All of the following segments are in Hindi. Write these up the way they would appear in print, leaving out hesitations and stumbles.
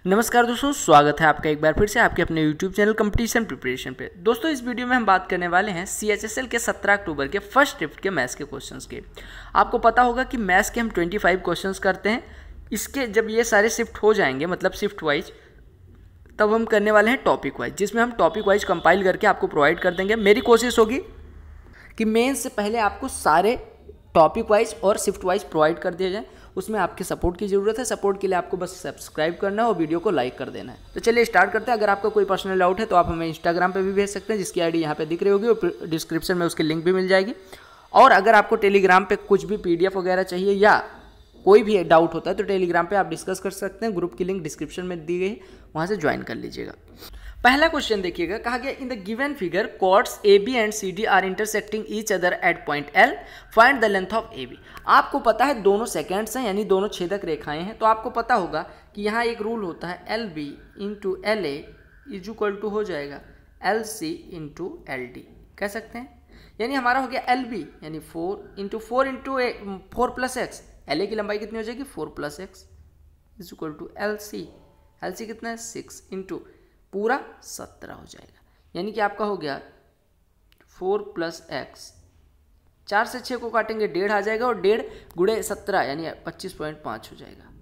नमस्कार दोस्तों, स्वागत है आपका एक बार फिर से आपके अपने YouTube चैनल कंपटीशन प्रिपरेशन पे। दोस्तों इस वीडियो में हम बात करने वाले हैं CHSL के 17 अक्टूबर के फर्स्ट शिफ्ट के मैथ्स के क्वेश्चंस के। आपको पता होगा कि मैथ्स के हम 25 क्वेश्चंस करते हैं। इसके जब ये सारे शिफ्ट हो जाएंगे, मतलब शिफ्ट वाइज, तब हम करने वाले हैं टॉपिक वाइज, जिसमें हम टॉपिक वाइज कंपाइल करके आपको प्रोवाइड कर देंगे। मेरी कोशिश होगी कि मेंस से पहले आपको सारे टॉपिक वाइज और शिफ्ट वाइज प्रोवाइड कर दिया जाए। उसमें आपके सपोर्ट की ज़रूरत है। सपोर्ट के लिए आपको बस सब्सक्राइब करना है और वीडियो को लाइक कर देना है। तो चलिए स्टार्ट करते हैं। अगर आपका कोई पर्सनल डाउट है तो आप हमें इंस्टाग्राम पे भी भेज सकते हैं, जिसकी आईडी यहाँ पे दिख रही होगी और डिस्क्रिप्शन में उसकी लिंक भी मिल जाएगी। और अगर आपको टेलीग्राम पे कुछ भी PDF वगैरह चाहिए या कोई भी डाउट होता है तो टेलीग्राम पे आप डिस्कस कर सकते हैं। ग्रुप की लिंक डिस्क्रिप्शन में दी गई है, वहाँ से ज्वाइन कर लीजिएगा। पहला क्वेश्चन देखिएगा, कहा गया in the given figure chords AB and CD are intersecting each other at point L, find the length of AB। आपको पता है दोनों सेकेंड्स हैं, यानी दोनों छेदक रेखाएं हैं। तो आपको पता होगा कि यहाँ एक रूल होता है LB into LA is equal to हो जाएगा LC इंटू LD, कह सकते हैं। यानी हमारा हो गया LB यानी 4 प्लस x। LA की लंबाई कितनी हो जाएगी 4 plus x is equal to LC। LC कितना है 6 इंटू पूरा 17 हो जाएगा। यानी कि आपका हो गया 4 प्लस x, 4 से 6 को काटेंगे 1.5 आ जाएगा और 1.5 गुणे 17 यानी 25.5 हो जाएगा।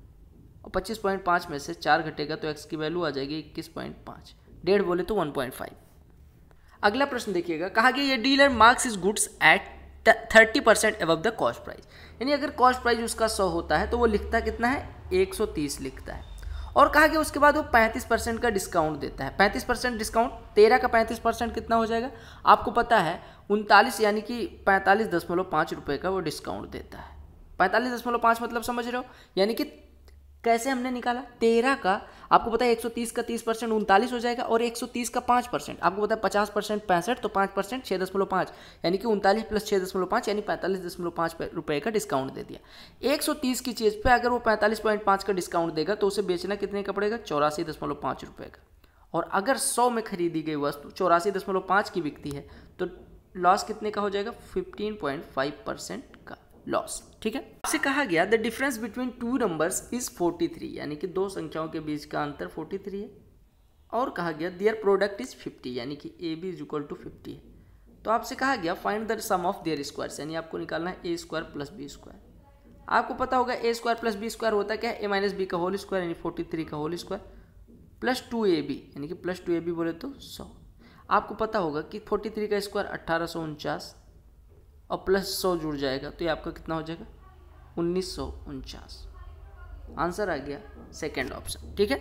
और 25.5 में से 4 घटेगा तो x की वैल्यू आ जाएगी 21.5। 1.5 बोले तो 1.5। अगला प्रश्न देखिएगा, कहा गया ये dealer marks is goods at 30% above the cost price. यानी अगर कॉस्ट प्राइस उसका 100 होता है तो वो लिखता कितना है 130 लिखता है। और कहा गया उसके बाद वो 35% का डिस्काउंट देता है। 35% डिस्काउंट, 13 का 35% कितना हो जाएगा आपको पता है 39, यानी कि 45.5 रुपये का वो डिस्काउंट देता है। 45.5 मतलब समझ रहे हो, यानी कि कैसे हमने निकाला 13 का, आपको पता है 130 का 30% 39 हो जाएगा और 130 का 5%, आपको पता है 50% 65 तो 5% 6.5, यानी कि 39 प्लस 6.5 यानी 45.5 रुपये का डिस्काउंट दे दिया। 130 की चीज़ पे अगर वो 45.5 का डिस्काउंट देगा तो उसे बेचना कितने का पड़ेगा 84.5 रुपये का। और अगर 100 में खरीदी गई वस्तु 84.5 की बिकती है तो लॉस कितने का हो जाएगा 15.5% का लॉस। ठीक है, आपसे कहा गया the difference between two numbers is 43, यानी कि दो संख्याओं के बीच का अंतर 43 है। और कहा गया देयर प्रोडक्ट इज 50, यानी कि AB इज इक्वल टू 50 है। तो आपसे कहा गया find the sum of their squares, यानी आपको निकालना है A square plus B square. आपको पता होगा A square plus B square होता क्या है A माइनस B का होल स्क्वायर, यानी 43 का होल स्क्वायर प्लस 2AB, यानी कि प्लस 2AB बोले तो 100। आपको पता होगा कि 43 का स्क्वायर 1849 और प्लस 100 जुड़ जाएगा तो ये आपका कितना हो जाएगा 1949। आंसर आ गया सेकेंड ऑप्शन। ठीक है,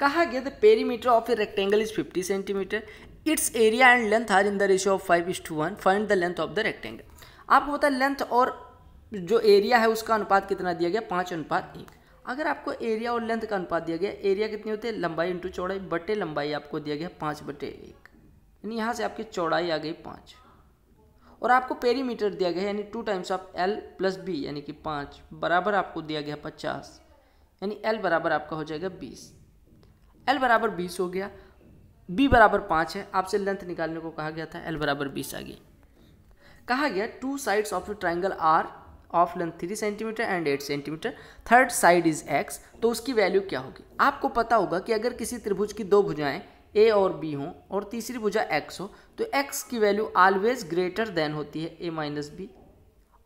कहा गया the perimeter of a rectangle is 50 centimeter, its area and length are in the ratio of 5:1, find the length of the rectangle. आपको पता है लेंथ और जो एरिया है उसका अनुपात कितना दिया गया 5:1। अगर आपको एरिया और लेंथ का अनुपात दिया गया, एरिया कितनी होती है लंबाई इंटू चौड़ाई बटे लंबाई, आपको दिया गया 5/1, यानी यहाँ से आपकी चौड़ाई आ गई 5। और आपको पेरीमीटर दिया गया यानी 2 times of L plus B, यानी कि 5 बराबर आपको दिया गया 50, यानी L बराबर आपका हो जाएगा 20। L बराबर 20 हो गया, B बराबर 5 है। आपसे लेंथ निकालने को कहा गया था, L बराबर 20 आ गई। कहा गया two sides of a triangle are of length 3 centimeter and 8 centimeter, third side is x, तो उसकी वैल्यू क्या होगी। आपको पता होगा कि अगर किसी त्रिभुज की दो भुजाएं A और B हों और तीसरी भुजा x हो तो x की वैल्यू ऑलवेज ग्रेटर देन होती है A माइनस B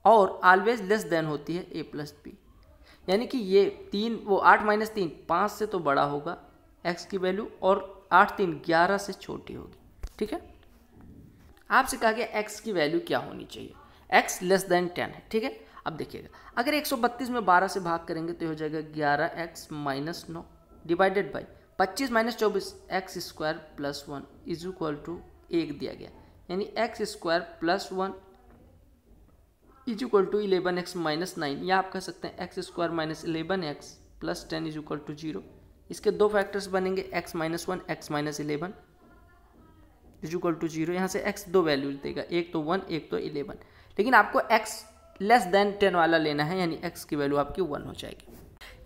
और ऑलवेज लेस देन होती है A प्लस B। यानी कि ये 8 माइनस 3 5 से तो बड़ा होगा x की वैल्यू और 8 3 11 से छोटी होगी। ठीक है, आपसे कहा गया x की वैल्यू क्या होनी चाहिए, x लेस देन 10 है। ठीक है, अब देखिएगा अगर 132 में 12 से भाग करेंगे तो हो जाएगा 11x minus 9 divided by 25 minus 24 x square plus 1 is equal to 1 दिया गया, यानी x square plus 1 is equal to 11x minus 9, या आप कह सकते हैं x square minus 11x plus 10 is equal to 0। इसके दो फैक्टर्स बनेंगे x minus 1 x minus 11 is equal to 0। यहाँ से x दो वैल्यू देगा, एक तो 1 एक तो 11, लेकिन आपको x लेस देन 10 वाला लेना है, यानी x की वैल्यू आपकी 1 हो जाएगी।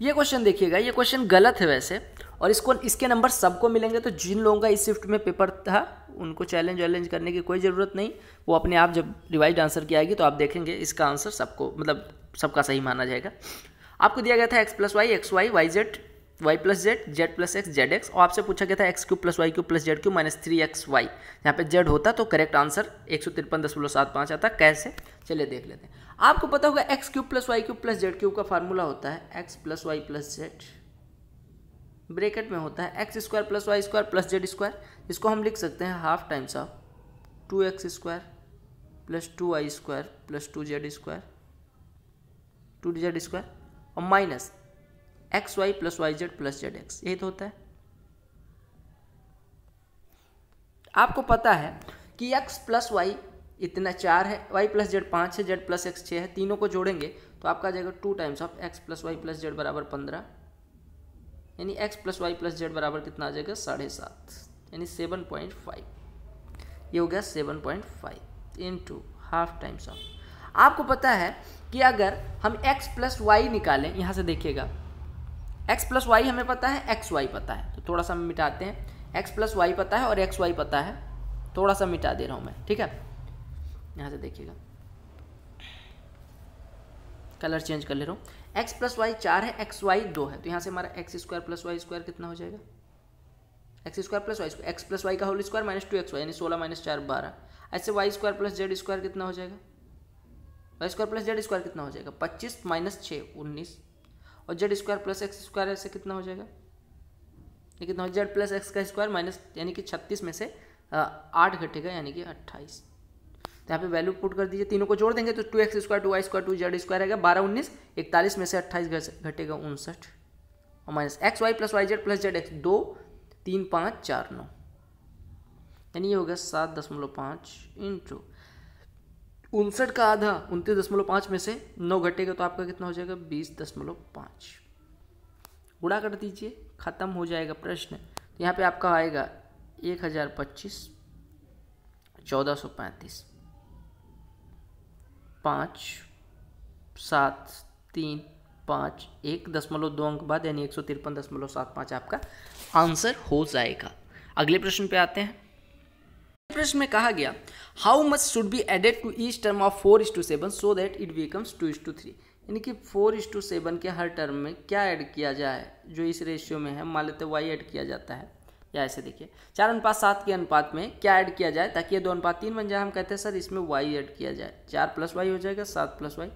ये क्वेश्चन देखिएगा, ये क्वेश्चन गलत है वैसे, और इसके नंबर सबको मिलेंगे। तो जिन लोगों का इस शिफ्ट में पेपर था उनको चैलेंज करने की कोई ज़रूरत नहीं, वो अपने आप जब रिवाइज आंसर की आएगी तो आप देखेंगे इसका आंसर सबको, मतलब सबका सही माना जाएगा। आपको दिया गया था x plus y, x y y z y plus z, z plus x, z x, और आपसे पूछा गया था x cube plus y cube plus z cube minus 3xy। यहाँ पे जेड होता तो करेक्ट आंसर 153.75 आता। कैसे, चलिए देख लेते हैं। आपको पता होगा x cube plus y cube plus z cube का फार्मूला होता है x plus y plus z, bracket में होता है x square plus y square plus z square, जिसको हम लिख सकते हैं half times of 2x square plus 2y square plus 2z square 2z square और minus x y plus y z plus z x, यही तो होता है। आपको पता है कि x प्लस वाई इतना 4 है, y प्लस जेड 5 है, z प्लस एक्स 6 है, तीनों को जोड़ेंगे तो आपका आ जाएगा 2 times of x plus y plus z बराबर 15, यानी x plus y plus z बराबर कितना आ जाएगा 7.5, यानी 7.5। ये हो गया 7.5 इंटू हाफ टाइम्स ऑफ। आपको पता है कि अगर हम x प्लस वाई निकालें, यहाँ से देखिएगा x प्लस वाई हमें पता है, एक्स वाई पता है, तो थोड़ा सा हम मिटाते हैं। x प्लस वाई पता है और एक्स वाई पता है, थोड़ा सा मिटा दे रहा हूँ मैं, ठीक है। यहाँ से देखिएगा, कलर चेंज कर ले रहा हूँ। x प्लस वाई 4 है, एक्स वाई 2 है, तो यहाँ से हमारा x square plus y square कितना हो जाएगा, x square plus y square, x plus y का होल स्क्वायर माइनस 2xy यानी 16 माइनस 4 12। ऐसे y square plus z square कितना हो जाएगा, y square plus z square कितना हो जाएगा 25 माइनस 6 19, और z square plus x square ऐसे कितना हो जाएगा, ये कितना हो, जेड प्लस एक्स का स्क्वायर माइनस यानी कि 36 में से 8 घटेगा यानी कि 28। तो यहाँ पे वैल्यू पुट कर दीजिए, तीनों को जोड़ देंगे तो 2x square 2y square 2z square रहेगा 12 19, 41 में से 28 घटेगा 59, और minus x y plus y z plus z x 2 3 5 4 9, यानी ये हो गया 7.5 इंटू 59 का आधा 29.5 में से 9 घटेगा तो आपका कितना हो जाएगा 20.5। गुणा कर दीजिए, खत्म हो जाएगा प्रश्न। तो यहाँ पे आपका आएगा 1025 1435 5 7 3 5 1.2 अंक बाद यानी 153.75 आपका आंसर हो जाएगा। अगले प्रश्न पे आते हैं। प्रश्न में कहा गया how much should be added to each term of 4:7 so that it becomes 2:3, यानी कि 4:7 के हर टर्म में क्या ऐड किया जाए जो इस रेशियो में है। मान लेते हैं y ऐड किया जाता है, या ऐसे देखिए 4:7 के अनुपात में क्या ऐड किया जाए ताकि ये 2:3 बन जाए। हम कहते हैं सर इसमें y ऐड किया जाए, 4 प्लस वाई हो जाएगा 7 प्लस वाई,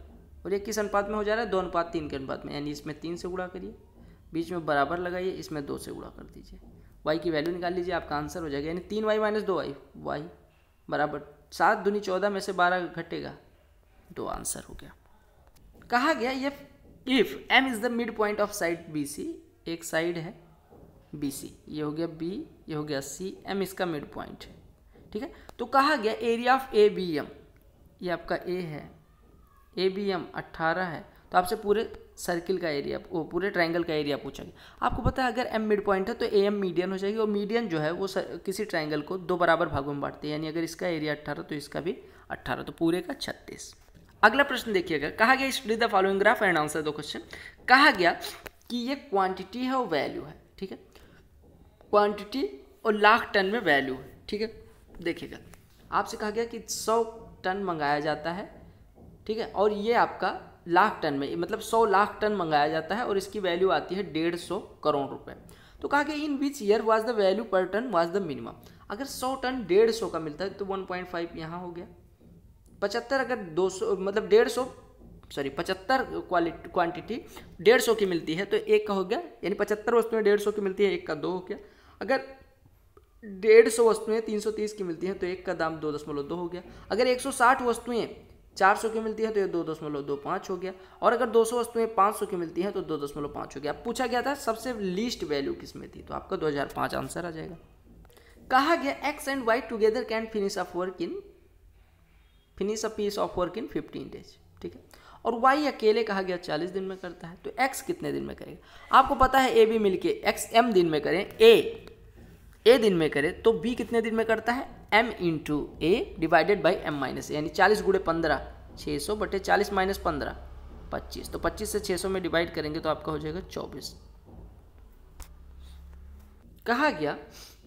और ये किस अनुपात में हो जा रहा है 2:3 के अनुपात में, यानी इसमें 3 से गुणा करिए, बीच में बराबर लगाइए, इसमें 2 से गुणा कर दीजिए, y की वैल्यू निकाल लीजिए, आपका आंसर हो जाएगा यानी 3y माइनस 2y, y बराबर 7 दूनी 14 में से 12 घटेगा, 2 आंसर हो गया। कहा गया ये if m is the mid point of side BC, एक साइड है BC, ये हो गया B, ये हो गया C, m इसका मिड पॉइंट है, ठीक है। तो कहा गया एरिया ऑफ ABM, ये आपका A है, ABM 18 है, तो आपसे पूरे सर्किल का एरिया, वो पूरे ट्रायंगल का एरिया पूछा गया। आपको पता है अगर m मिड पॉइंट है तो AM मीडियन हो जाएगी, और मीडियन जो है वो किसी ट्रायंगल को 2 बराबर भागों में बांटते हैं, यानी अगर इसका एरिया 18 तो इसका भी 18, तो पूरे का 36। अगला प्रश्न देखिएगा, कहा गया study the following graph and answer the question. कहा गया कि ये क्वांटिटी है और वैल्यू है, ठीक है, क्वांटिटी और लाख टन में वैल्यू है, ठीक है। देखिएगा आपसे कहा गया कि 100 टन मंगाया जाता है, ठीक है, और ये आपका लाख टन में, मतलब 100 लाख टन मंगाया जाता है और इसकी वैल्यू आती है 150 करोड़ रुपए। तो कहा गया in which year was the value per ton was the minimum. अगर 100 टन 150 का मिलता है तो 1.5 यहाँ हो गया, 75 अगर 200 मतलब 75 क्वांटिटी 150 की मिलती है तो 1 का हो गया, यानी 75 वस्तुएं 150 की मिलती है, 1 का 2 हो गया। अगर 150 वस्तुएं 330 की मिलती हैं तो 1 का दाम 2.2 हो गया। अगर 160 वस्तुएं 400 की मिलती है तो ये 2.25 हो गया, और अगर 200 वस्तुएं 500 की मिलती हैं तो 2.5 हो गया। अब पूछा गया था सबसे लीस्ट वैल्यू किस में थी, तो आपका 2005 आंसर आ जाएगा। कहा गया x and y together can finish a piece of work in 15 days, ठीक है, और वाई अकेले कहा गया 40 दिन में करता है, तो एक्स कितने दिन में करेगा। आपको पता है ए बी मिलके एक्स m दिन में करें, ए दिन में करे तो बी कितने दिन में करता है, m into A divided by m minus, यानी 40 गुणे 15 600 बटे 40 माइनस 15 25, तो 25 से 600 में डिवाइड करेंगे तो आपका हो जाएगा 24। कहा गया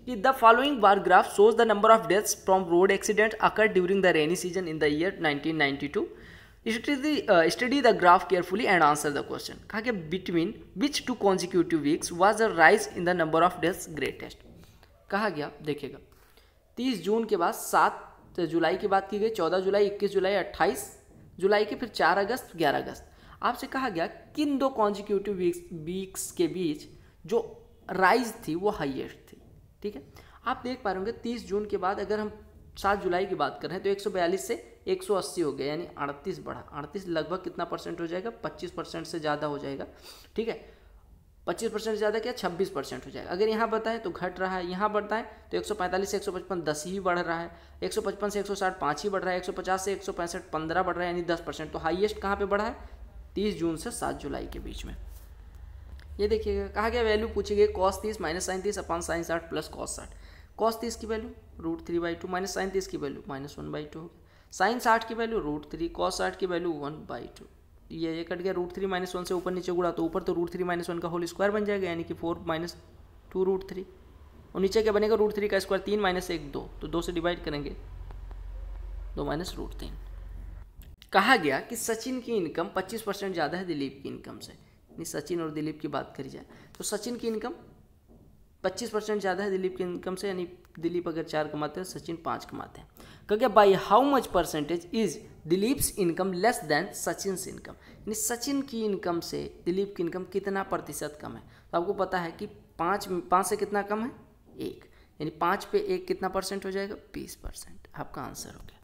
कि the following bar graph shows the number of deaths from road accident occur during the rainy season in the year 1992। Study the graph carefully and answer the question. कहा गया between which 2 consecutive weeks was the rise in the number of days greatest. कहा गया देखिएगा 30 जून के बाद 7 जुलाई की बात की गई, 14 जुलाई, 21 जुलाई, 28 जुलाई के, फिर 4 अगस्त, 11 अगस्त। आपसे कहा गया किन 2 कॉन्जिक्यूटिव वीक्स के बीच जो राइज थी वो हाईएस्ट थी। ठीक है, आप देख पा रहे होंगे 30 जून के बाद अगर हम 7 जुलाई की बात करें तो 142 से 180 हो गया, यानी 38 बढ़ा। 38 लगभग कितना परसेंट हो जाएगा? 25% से ज़्यादा हो जाएगा। ठीक है, 25% से ज़्यादा क्या? 26% हो जाएगा। अगर यहाँ बताएं तो घट रहा है, यहाँ बढ़ता है तो 145 से 155 10 ही बढ़ रहा है, 155 से 160 5 ही बढ़ रहा है, 150 से 165 15 बढ़ रहा है, यानी 10%। तो हाईएस्ट कहाँ पे बढ़ा है? 30 जून से 7 जुलाई के बीच में। ये देखिएगा कहा गया वैल्यू पूछी गई cos 30 minus sine 30 upon sine 60 plus cos 60। cos 30 की वैल्यू √3/2 माइनस साइन 30 की वैल्यू -1/2 हो गया, साइन 60 की वैल्यू √3, cos 60 की वैल्यू 1/2। ये कट गया, √3 - 1 से ऊपर नीचे गुणा तो ऊपर तो √3 - 1 का होल स्क्वायर बन जाएगा, यानी कि 4 - 2 √3, और नीचे क्या बनेगा? √3 का स्क्वायर 3 - 1 2, तो 2 से डिवाइड करेंगे 2 - √3। कहा गया कि सचिन की इनकम 25% ज़्यादा है दिलीप की इनकम से। नहीं, सचिन और दिलीप की बात करी जाए तो सचिन की इनकम 25% ज़्यादा है दिलीप की इनकम से, यानी दिलीप अगर 4 कमाते हैं सचिन 5 कमाते हैं। कहा गया by how much percentage is Dilip's income less than Sachin income, यानी सचिन की इनकम से दिलीप की इनकम कितना प्रतिशत कम है। तो आपको पता है कि 5 से कितना कम है? 1, यानी 5 पे 1 कितना परसेंट हो जाएगा? 20%। आपका आंसर हो गया।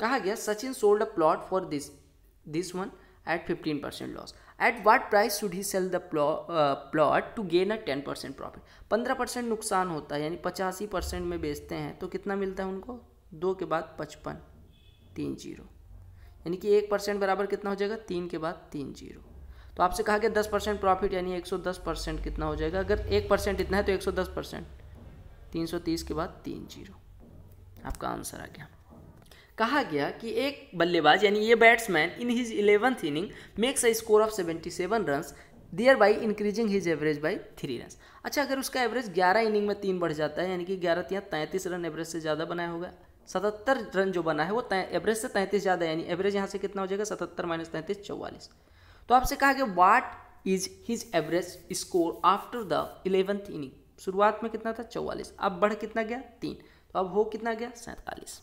कहा गया Sachin sold a plot for this one at 15% loss. At what price should he sell the plot to gain a 10% profit. 15% नुकसान होता है, यानी 85% में बेचते हैं तो कितना मिलता है उनको? 2 के बाद 55 3 0, यानी कि 1% बराबर कितना हो जाएगा? 3 के बाद 3 0। तो आपसे कहा गया 10% प्रॉफिट, यानी 110% कितना हो जाएगा? अगर 1% इतना है तो 110%, 330 के बाद 3 0। आपका आंसर आ गया। कहा गया कि एक बल्लेबाज यानी ये batsman in his 11th inning makes a score of 77 runs thereby increasing his average by 3 runs. अच्छा, अगर उसका एवरेज 11 इनिंग में 3 बढ़ जाता है, यानी कि 11 या 33 रन एवरेज से ज़्यादा बनाया होगा। 77 रन जो बना है वो एवरेज से 33 ज़्यादा, यानी एवरेज यहाँ से कितना हो जाएगा? 77 - 33 44। तो आपसे कहा गया what is his average score after the 11th inning. शुरुआत में कितना था? 44, अब बढ़ कितना गया? 3, तो अब हो कितना गया? 47।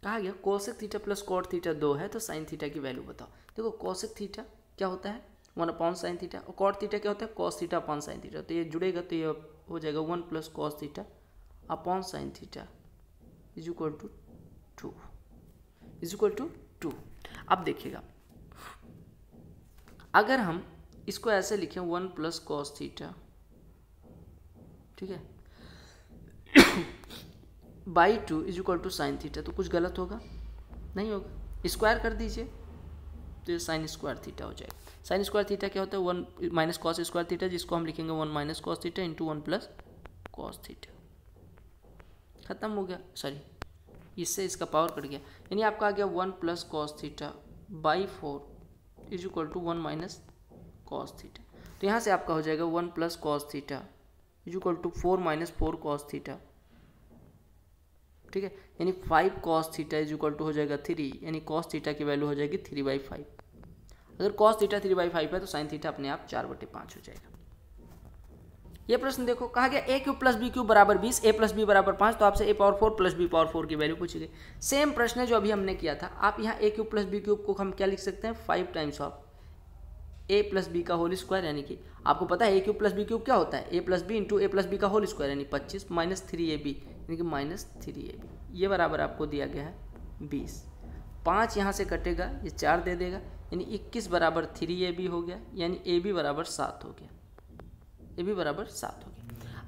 कहा गया cosec theta plus cot theta 2 है तो साइन थीटा की वैल्यू बताओ। देखो कोसेक थीटा क्या होता है? 1/sin थीटा, और कॉट थीटा क्या होता है? cos theta upon sine theta. तो ये जुड़ेगा तो ये हो जाएगा 1 + cos theta upon sine theta is equal to 2। अब देखिएगा अगर हम इसको ऐसे लिखें 1 + cos थीटा, ठीक है, by 2 is equal to sine theta, तो कुछ गलत होगा? नहीं होगा। स्क्वायर कर दीजिए तो ये साइन स्क्वायर थीटा हो जाएगा। साइन स्क्वायर थीटा क्या होता है? 1 - cos स्क्वायर थीटा, जिसको हम लिखेंगे 1 - cos theta into 1 + cos theta. खत्म हो गया, सॉरी इससे इसका पावर कट गया, यानी आपका आ गया 1 + cos theta by 4 is equal to 1 - cos theta. तो यहाँ से आपका हो जाएगा 1 + cos theta is equal to 4 - 4 cos theta, ठीक है, यानी 5 cos theta is equal to हो जाएगा 3, यानी cos थीटा की वैल्यू हो जाएगी 3/5। अगर cos थीटा 3/5 है तो साइन थीटा अपने आप 4/5 हो जाएगा। ये प्रश्न देखो, कहा गया a³ + b³ बराबर 20, a + b बराबर 5, तो आपसे a⁴ + b⁴ की वैल्यू पूछी गई। सेम प्रश्न है जो अभी हमने किया था। आप यहाँ a³ + b³ को हम क्या लिख सकते हैं? 5 टाइम्स ऑफ a + b का होल स्क्वायर, यानी कि आपको पता है a³ + b³ क्या होता है? a + b into a + b का होल स्क्वायर, यानी 25 - 3ab, यानी कि -3ab। ये बराबर आपको दिया गया है 20। 5 यहाँ से कटेगा, ये 4 दे देगा, यानी 21 बराबर 3ab हो गया, यानी ab बराबर 7 हो गया। ab बराबर 7 हो गया।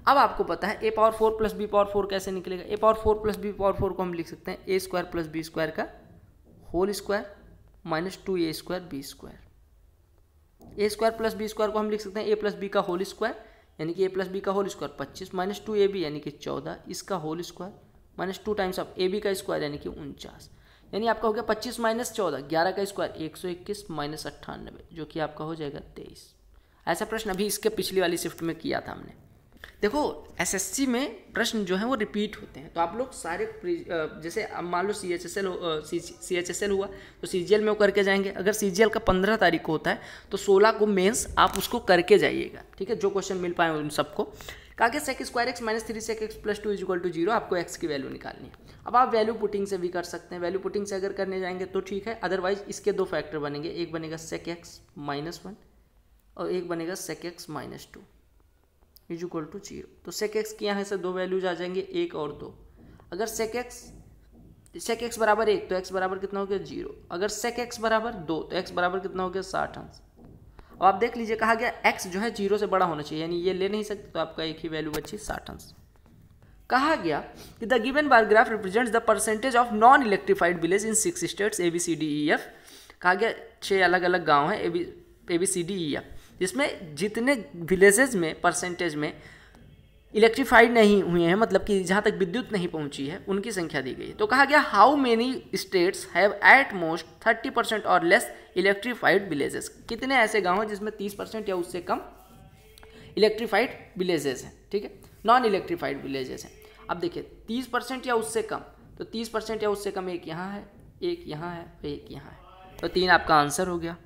अब आपको पता है a⁴ + b⁴ कैसे निकलेगा? a⁴ + b⁴ को हम लिख सकते हैं a² + b² का whole square -2a² b²। a² + b² को हम लिख सकते हैं a + b का होल स्क्वायर, यानी कि a + b का होल स्क्वायर 25 - 2ab, यानी कि 14, इसका whole square -2 times of ab का स्क्वायर, यानी कि 49, यानी आपका हो गया 25 - 14, 11 का स्क्वायर 121 - 98, जो कि आपका हो जाएगा 23। ऐसा प्रश्न अभी इसके पिछली वाली शिफ्ट में किया था हमने। देखो एसएससी में प्रश्न जो है वो रिपीट होते हैं, तो आप लोग सारे जैसे अब मान लो CHSL हुआ तो CGL में वो करके जाएंगे। अगर CGL का 15 तारीख को होता है तो 16 को मेंस आप उसको करके जाइएगा, ठीक है। जो क्वेश्चन मिल पाए उन सबको। कहा sec square x minus 3 sec x plus 2 equal to 0, आपको एक्स की वैल्यू निकालनी है। अब आप वैल्यू पुटिंग से भी कर सकते हैं, वैल्यू पुटिंग से अगर करने जाएंगे तो ठीक है, अदरवाइज इसके दो फैक्टर बनेंगे, एक बनेगा सेक एक्स माइनस 1 और एक बनेगा sec x minus 2 is equal to 0। तो सेक एक्स की यहाँ से दो वैल्यूज आ जाएंगे, 1 और 2। अगर सेक एक्स बराबर 1 तो एक्स बराबर कितना हो गया 0। अगर सेक एक्स बराबर 2 तो एक्स बराबर कितना हो गया 60 अंश। अब आप देख लीजिए, कहा गया एक्स जो है 0 से बड़ा होना चाहिए, यानी ये ले नहीं सकते, तो आपका एक ही वैल्यू बची 60 अंश। कहा गया कि the given bar graph represents the percentage of non electrified village in 6 states ABCDEF। कहा गया 6 अलग अलग गाँव हैं ABCDEF, जिसमें जितने विलेजेस में परसेंटेज में इलेक्ट्रीफाइड नहीं हुए हैं, मतलब कि जहाँ तक विद्युत नहीं पहुँची है, उनकी संख्या दी गई है। तो कहा गया how many states have at most 30% और लेस इलेक्ट्रीफाइड विलेजेस। कितने ऐसे गाँव हैं जिसमें 30% या उससे कम इलेक्ट्रीफाइड विलेजेस हैं, ठीक है, नॉन इलेक्ट्रीफाइड विलेजेस हैं। अब देखिए 30% या उससे कम, तो 30% या उससे कम एक यहाँ है, एक यहाँ है, एक यहाँ है, तो 3 आपका आंसर हो गया।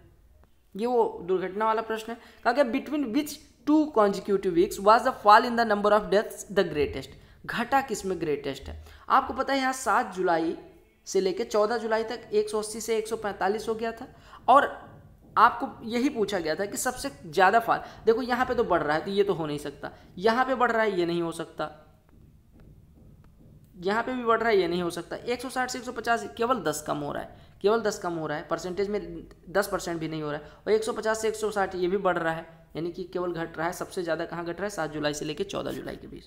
ये वो दुर्घटना वाला प्रश्न है। कहा गया between which 2 consecutive weeks was the fall in the number of deaths the greatest. घटा किस में ग्रेटेस्ट है? आपको पता है यहाँ 7 जुलाई से लेकर 14 जुलाई तक 180 से 145 हो गया था, और आपको यही पूछा गया था कि सबसे ज़्यादा फॉल। देखो यहाँ पे तो बढ़ रहा है, तो ये तो हो नहीं सकता, यहाँ पे बढ़ रहा है, ये नहीं हो सकता, यहाँ पे भी बढ़ रहा है, ये नहीं हो सकता। 160 से 150 केवल 10 कम हो रहा है, केवल 10 कम हो रहा है, परसेंटेज में 10% भी नहीं हो रहा है। और 150 से 160 ये भी बढ़ रहा है, यानी कि केवल घट रहा है। सबसे ज़्यादा कहाँ घट रहा है? 7 जुलाई से लेकर 14 जुलाई के बीच।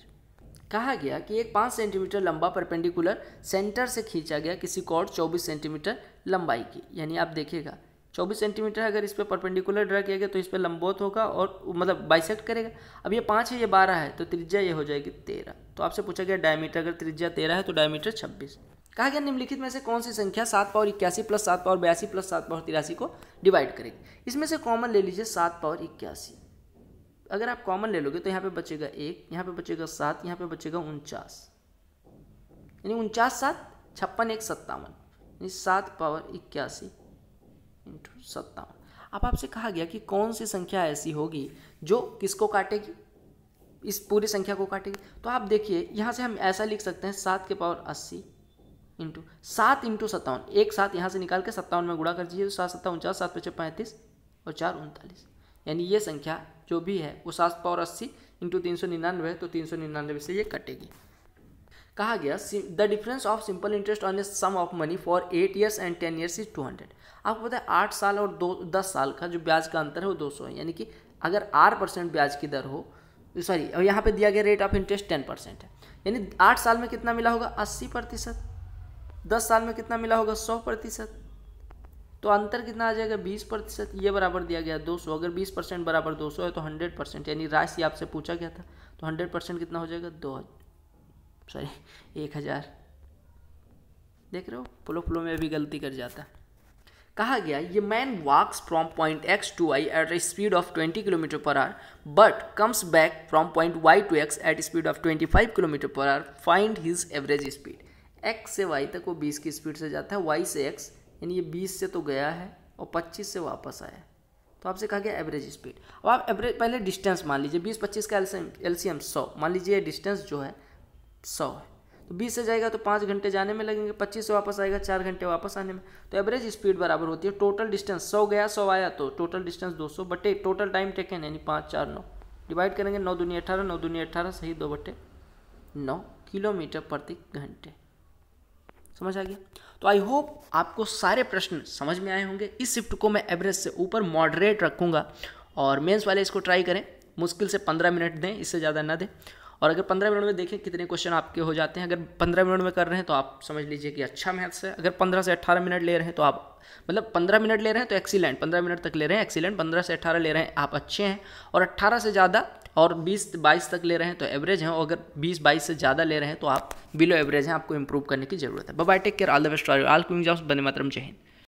कहा गया कि एक 5 सेंटीमीटर लंबा परपेंडिकुलर सेंटर से खींचा गया किसी कॉर्ड 24 सेंटीमीटर लंबाई की, यानी आप देखिएगा 24 सेंटीमीटर अगर इस पर परपेंडिकुलर ड्रा किया गया तो इस पर लंबवत होगा और मतलब बाइसेक्ट करेगा। अब ये 5 है, ये 12 है, तो त्रिज्या ये हो जाएगी 13। तो आपसे पूछा गया डायमीटर, अगर त्रिज्या 13 है तो डायमीटर 26। कहा गया निम्नलिखित में से कौन सी संख्या 7 power 81 plus 7 power 82 plus 7 power 83 को डिवाइड करेगी? इसमें से कॉमन ले लीजिए 7 पावर 81। अगर आप कॉमन ले लोगे तो यहाँ पे बचेगा 1, यहाँ पे बचेगा 7, यहाँ पे बचेगा 49, यानी 49 7 56 1 57, यानी 7 पावर 81 इंटू 57। अब आपसे कहा गया कि कौन सी संख्या ऐसी होगी जो किसको काटेगी? इस पूरी संख्या को काटेगी। तो आप देखिए यहाँ से हम ऐसा लिख सकते हैं 7 के पावर 80 इंटू 7 इंटू 57, एक 7 यहाँ से निकाल के 57 में गुणा कर दीजिए, तो 7 7 49, 7 5 35 और 4 39, यानी ये संख्या जो भी है वो 7 पावर 80 इंटू 399 है, तो 399 से ये कटेगी। कहा गया the difference of simple interest on a sum of money for 8 years and 10 years is 200। आपको पता है 8 साल और 10 साल का जो ब्याज का अंतर है वो 200 है, यानी कि अगर 8% ब्याज की दर हो, सॉरी और यहाँ पे दिया गया रेट ऑफ इंटरेस्ट 10% है, यानी 8 साल में कितना मिला होगा 80%, 10 साल में कितना मिला होगा 100%, तो अंतर कितना आ जाएगा 20%। ये बराबर दिया गया 200, अगर 20% बराबर 200 है तो 100%, यानी राशि आपसे पूछा गया था, तो 100% कितना हो जाएगा 1000। देख रहे हो, फ्लो में भी गलती कर जाता है। कहा गया ये man walks from point X to Y at a speed of 20 kilometre per hour but comes back from point Y to X at speed of 25 kilometre per hour, find his average speed. X से Y तक वो 20 की स्पीड से जाता है, Y से X यानी ये 20 से तो गया है और 25 से वापस आया, तो आपसे कहा गया एवरेज स्पीड। अब आप एवरेज पहले डिस्टेंस मान लीजिए, 20-25 का एलसीएम 100 मान लीजिए, ये डिस्टेंस जो है 100 है, तो 20 से जाएगा तो 5 घंटे जाने में लगेंगे, 25 से वापस आएगा 4 घंटे वापस आने में, तो एवरेज स्पीड बराबर होती है टोटल डिस्टेंस, 100 गया 100 आया, तो टोटल डिस्टेंस 200 बटे टोटल टाइम टेकन, यानी 5 4 9 डिवाइड करेंगे, 9 दूनी 18, 9 दूनी 18 सही 2/9 किलोमीटर प्रति घंटे। समझ आ गया? तो आई होप आपको सारे प्रश्न समझ में आए होंगे। इस शिफ्ट को मैं एवरेज से ऊपर मॉडरेट रखूँगा, और मेंस वाले इसको ट्राई करें, मुश्किल से 15 मिनट दें, इससे ज़्यादा ना दें। और अगर 15 मिनट में देखें कितने क्वेश्चन आपके हो जाते हैं, अगर 15 मिनट में कर रहे हैं तो आप समझ लीजिए कि अच्छा मैथ्स है। अगर 15 से 18 मिनट ले रहे हैं तो आप, मतलब 15 मिनट ले रहे हैं तो एक्सीलेंट, 15 मिनट तक ले रहे हैं एक्सीलेंट, 15 से 18 ले रहे हैं आप अच्छे हैं, और 18 से ज़्यादा और 20-22 तक ले रहे हैं तो एवरेज हैं, और अगर 20-22 से ज़्यादा ले रहे हैं तो आप बिलो एवरेज हैं, आपको इंप्रूव करने की जरूरत है। Bye bye, take care, all the best, all queen jobs, वंदे मातरम, जय हिंद।